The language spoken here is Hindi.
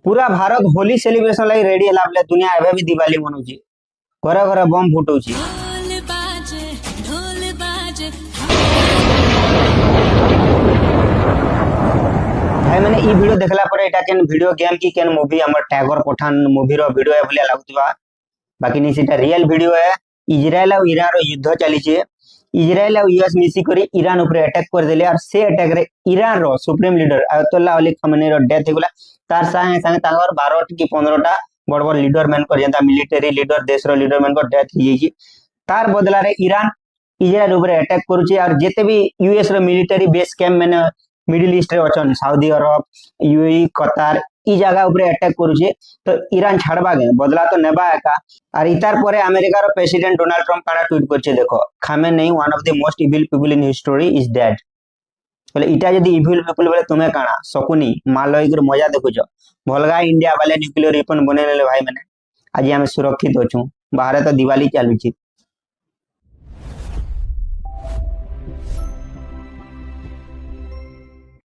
पूरा भारत होली सेलिब्रेशन लगी रेडी है बोले दुनिया एबे भी दिवाली मनाउची घरे घरे बम फुटाउची। भाई मैंने ई वीडियो देखला पर एटा केन वीडियो गेम की केन मूवी हमर टैगर पठान मूवी रो वीडियो है बोले लागुतबा बाकी नहीं सीटा रियल वीडियो है। इजराइल और ईरान रो युद्ध चली छे। इजराइल और यूएस मिसी करी ईरान ऊपर अटैक कर देले और से अटैक रे ईरान रो supreme leader Ayatollah Ali Khamenei रो डेथ हेगला। तार संगे संगे ताकर 12 की 15 टा बड़ बड़ लीडर मैन कर जेंता मिलिटरी लीडर देश रो लीडर मैन को डेथ ही छी। तार बदला रे ईरान इजराइल ऊपर अटैक करूची और जेते भी यूएस रो मिलिटरी बेस कैंप मैंने मिडिल ईस्ट रे अछन सऊदी अरब यूएई कतार ई जगह ऊपर अटैक करूचे तो ईरान छाड़बा गए बदला तो नेबा एका। और इतार परे अमेरिका रो प्रेसिडेंट डोनाल्ड ट्रम्प काना ट्वीट करछे देखो Khamenei one of the most evil people in history is dead बोले इटा जदी इविल पीपल बोले तुम्हें काना सकुनी मालय कर मजा देखुछ भलगा इंडिया वाले न्यूक्लियर वेपन बनेले भाई माने आज हम सुरक्षित होछु बाहर तो दिवाली चालुची।